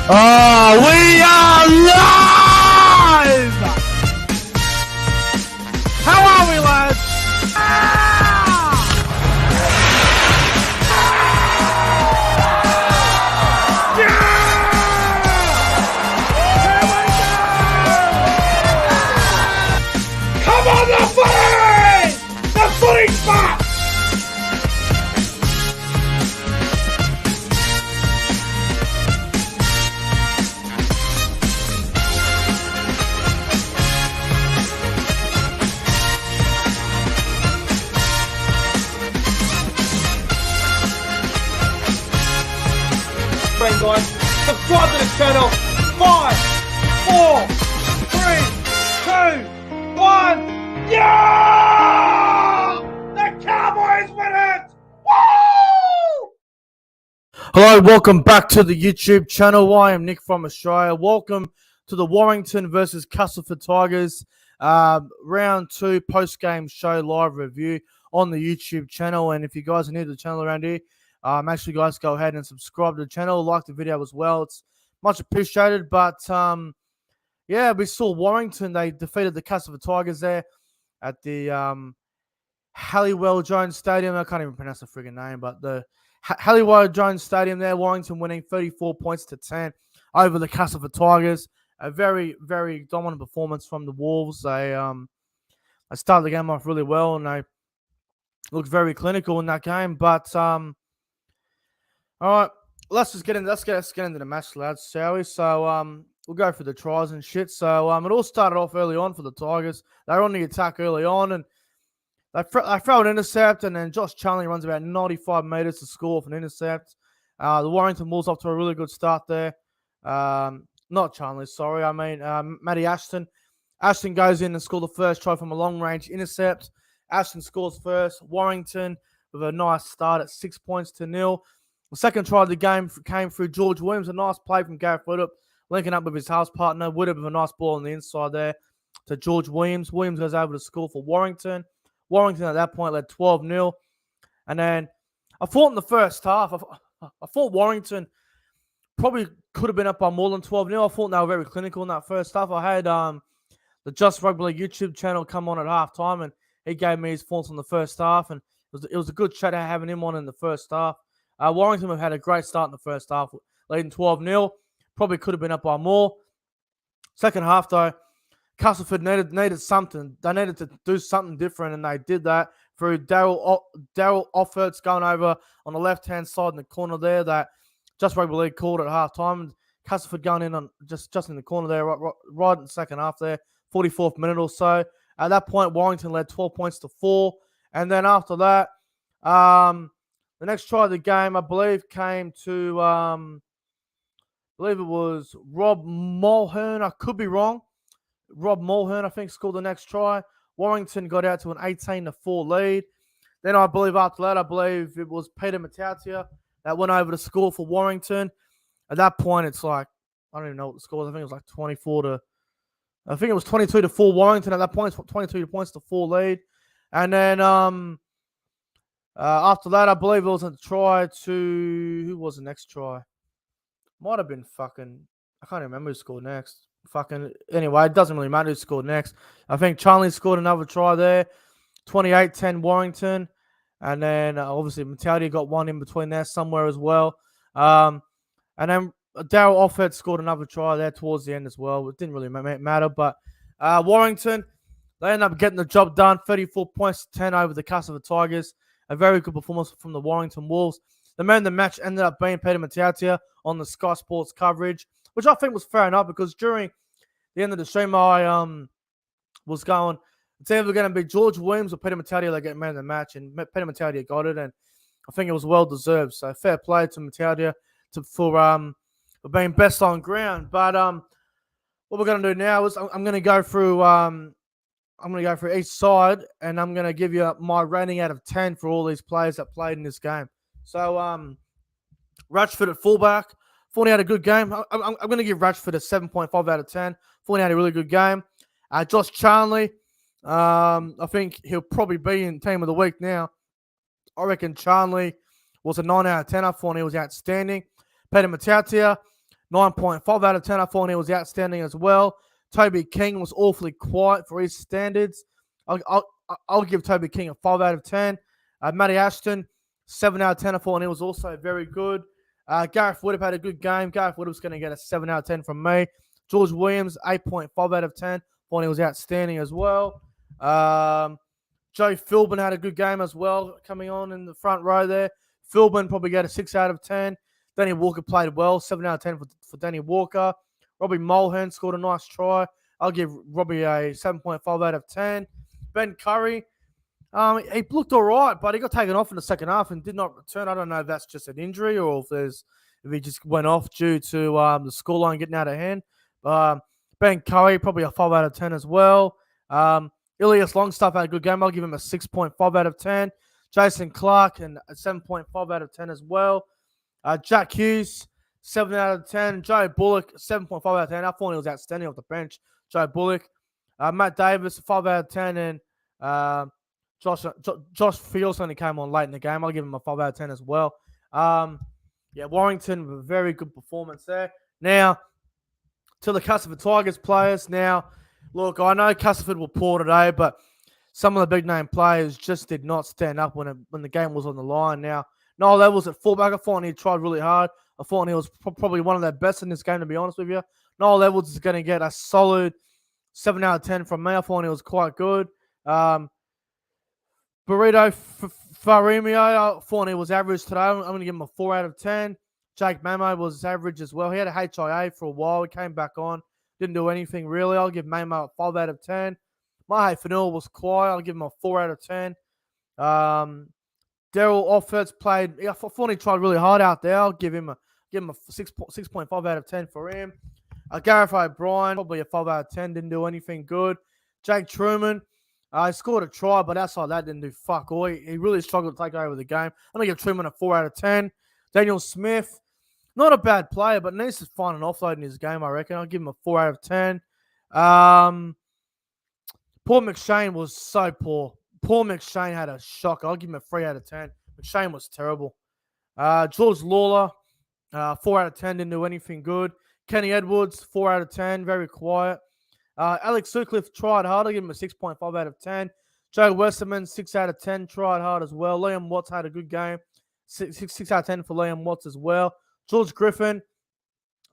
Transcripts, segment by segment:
Oh, we are live! How are we, lads? Come on, the footy! The footy's back! Guys, subscribe to the channel. 5, 4, 3, 2, 1. Yeah! The Cowboys win it! Woo! Hello, welcome back to the YouTube channel. I am Nick from Australia. Welcome to the Warrington versus Castleford Tigers round 2 post-game show live review on the YouTube channel. And if you guys are new to the channel around here, make sure you guys go ahead and subscribe to the channel, like the video as well. It's much appreciated. But yeah, we saw Warrington. They defeated the Castleford Tigers there at the Halliwell Jones Stadium. I can't even pronounce the friggin' name, but the Halliwell Jones Stadium there. Warrington winning 34 points to 10 over the Castleford Tigers. A very, very dominant performance from the Wolves. They started the game off really well, and they looked very clinical in that game. But all right, let's get into the match, lads, shall we? So we'll go for the tries and shit. So it all started off early on for the Tigers. They were on the attack early on, and they throw an intercept, and then Josh Charlie runs about 95 meters to score off an intercept. The Warrington Wolves off to a really good start there. Not Charlie, sorry. I mean Matty Ashton. Ashton goes in and scores the first try from a long-range intercept. Ashton scores first. Warrington with a nice start at 6 points to 0. The second try of the game came through George Williams. A nice play from Gareth Widdop, linking up with his house partner. Widdop with a nice ball on the inside there to George Williams. Williams goes over to score for Warrington. Warrington at that point led 12-0. And then I thought in the first half, I thought Warrington probably could have been up by more than 12-0. I thought they were very clinical in that first half. I had the Just Rugby League YouTube channel come on at halftime, and he gave me his thoughts on the first half. And it was a good chat having him on in the first half. Warrington have had a great start in the first half, leading 12-0. Probably could have been up by more. Second half, though, Castleford needed something. They needed to do something different, and they did that through Daryl Offerts going over on the left-hand side in the corner there that Just Rugby League called at halftime. Castleford going in on just in the corner there, right in the second half there, 44th minute or so. At that point, Warrington led 12 points to 4. And then after that, the next try of the game, I believe, came to, I believe it was Rob Mulhern. I could be wrong. Rob Mulhern, I think, scored the next try. Warrington got out to an 18-4 lead. Then I believe after that, it was Peter Matautia that went over to score for Warrington. At that point, it's like, I don't even know what the score was. I think it was like 22-4 Warrington. At that point, it's 22 points to 4 lead. And then after that, I believe it was a try to... Who was the next try? Might have been I can't remember who scored next. Anyway, it doesn't really matter who scored next. I think Charlie scored another try there. 28-10 Warrington. And then, obviously, Matautia got one in between there somewhere as well. And then Daryl Offert scored another try there towards the end as well. It didn't really matter. But Warrington, they ended up getting the job done. 34 points to 10 over the Castleford Tigers. A very good performance from the Warrington Wolves. The man of the match ended up being Peter Matautia on the Sky Sports coverage, which I think was fair enough because during the end of the stream, I was going, it's either going to be George Williams or Peter Matautia that get man of the match, and Peter Matautia got it, and I think it was well deserved. So fair play to Matautia for being best on ground. But what we're going to do now is I'm going to go through each side, and I'm going to give you my rating out of 10 for all these players that played in this game. So, Ratchford at fullback. Thought he had a good game. I'm going to give Ratchford a 7.5 out of 10. Thought he had a really good game. Josh Charlie, I think he'll probably be in Team of the Week now. I reckon Charlie was a 9 out of 10. I thought he was outstanding. Peter Matautia, 9.5 out of 10. I thought he was outstanding as well. Toby King was awfully quiet for his standards. I'll give Toby King a 5 out of 10. Matty Ashton, 7 out of 10. I thought he was also very good. Gareth Wood had a good game. Gareth Wood was going to get a 7 out of 10 from me. George Williams, 8.5 out of 10. Thought he was outstanding as well. Joe Philbin had a good game as well, coming on in the front row there. Philbin probably got a 6 out of 10. Danny Walker played well, 7 out of 10 for Danny Walker. Robbie Mulhern scored a nice try. I'll give Robbie a 7.5 out of 10. Ben Curry, he looked all right, but he got taken off in the second half and did not return. I don't know if that's just an injury or if he just went off due to the scoreline getting out of hand. Ben Curry, probably a 5 out of 10 as well. Ilias Longstaff had a good game. I'll give him a 6.5 out of 10. Jason Clark, and a 7.5 out of 10 as well. Jack Hughes, 7 out of 10. Joe Bullock, 7.5 out of 10. I thought he was outstanding off the bench. Joe Bullock. Matt Davis, 5 out of 10. And Josh Fields only came on late in the game. I'll give him a 5 out of 10 as well. Warrington, with a very good performance there. Now, to the Castleford Tigers players. Now, look, I know Castleford were poor today, but some of the big-name players just did not stand up when the game was on the line. Now, Noel Levels at fullback, I thought he tried really hard. I thought he was probably one of their best in this game, to be honest with you. Noel Levels is going to get a solid 7 out of 10 from me. I thought he was quite good. Burrito Farimio, I thought he was average today. I'm going to give him a 4 out of 10. Jake Mamo was average as well. He had a HIA for a while. He came back on. Didn't do anything really. I'll give Mamo a 5 out of 10. Mahe Fanua was quiet. I'll give him a 4 out of 10. Daryl Offerts played. I thought he tried really hard out there. I'll give him a 6.5 out of 10 for him. Gareth O'Brien, probably a 5 out of 10. Didn't do anything good. Jake Truman, he scored a try, but outside that, didn't do fuck all. He really struggled to take over the game. I'm going to give Truman a 4 out of 10. Daniel Smith, not a bad player, but needs to find an offload in his game, I reckon. I'll give him a 4 out of 10. Paul McShane was so poor. Paul McShane had a shock. I'll give him a 3 out of 10. McShane was terrible. George Lawler, 4 out of 10. Didn't do anything good. Kenny Edwards, 4 out of 10. Very quiet. Alex Sutcliffe tried hard. I'll give him a 6.5 out of 10. Joe Westerman, 6 out of 10. Tried hard as well. Liam Watts had a good game. 6 out of 10 for Liam Watts as well. George Griffin,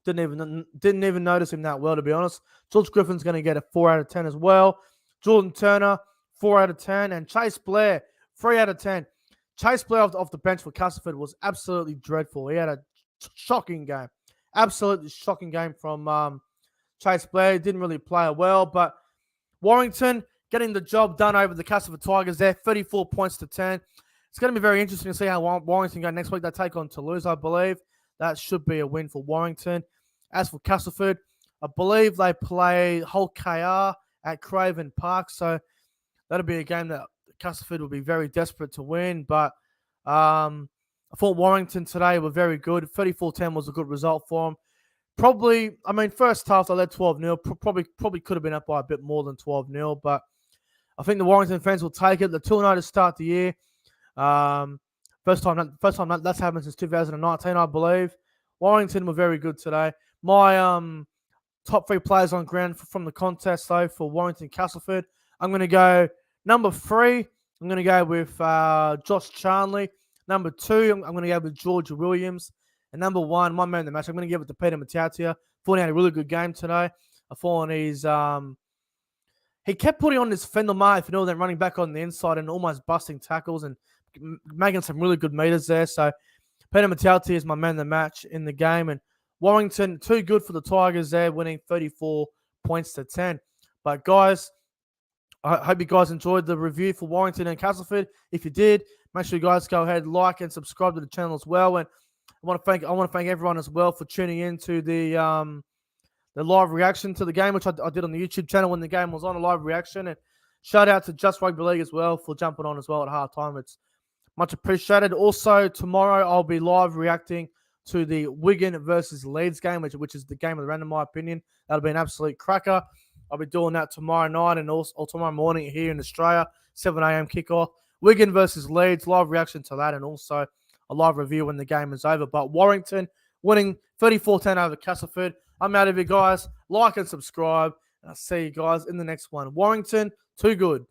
didn't even notice him that well, to be honest. George Griffin's going to get a 4 out of 10 as well. Jordan Turner, 4 out of 10. And Chase Blair, 3 out of 10. Chase Blair off the bench for Castleford was absolutely dreadful. He had a shocking game. Absolutely shocking game from Chase Blair. He didn't really play well. But Warrington getting the job done over the Castleford Tigers there. 34 points to 10. It's going to be very interesting to see how Warrington go next week. They take on Toulouse, I believe. That should be a win for Warrington. As for Castleford, I believe they play Hull KR at Craven Park. So that'll be a game that Castleford will be very desperate to win. But I thought Warrington today were very good. 34-10 was a good result for them. Probably, first half they led 12-0. Probably could have been up by a bit more than 12-0. But I think the Warrington fans will take it. The 2-0 to start the year. First time that's happened since 2019, I believe. Warrington were very good today. My top 3 players on ground from the contest, though, for Warrington Castleford. I'm going to go number 3. I'm going to go with Josh Charnley. Number 2, I'm going to go with George Williams. And number 1, my man of the match, I'm going to give it to Peter Matautia. Thought he had a really good game today. I thought he kept putting on this Fendel Mahe Fanua, then running back on the inside and almost busting tackles and making some really good meters there. So Peter Matautia is my man of the match in the game. And Warrington, too good for the Tigers there, winning 34 points to 10. But guys, I hope you guys enjoyed the review for Warrington and Castleford. If you did, make sure you guys go ahead, like and subscribe to the channel as well. And I want to thank everyone as well for tuning in to the live reaction to the game, which I did on the YouTube channel when the game was on, a live reaction. And shout out to Just Rugby League as well for jumping on as well at halftime. It's much appreciated. Also, tomorrow I'll be live reacting to the Wigan versus Leeds game, which is the game of the round, in my opinion. That'll be an absolute cracker. I'll be doing that tomorrow night and also tomorrow morning here in Australia, 7 a.m. kickoff. Wigan versus Leeds, live reaction to that, and also a live review when the game is over. But Warrington winning 34-10 over Castleford. I'm out of here, guys. Like and subscribe. And I'll see you guys in the next one. Warrington, too good.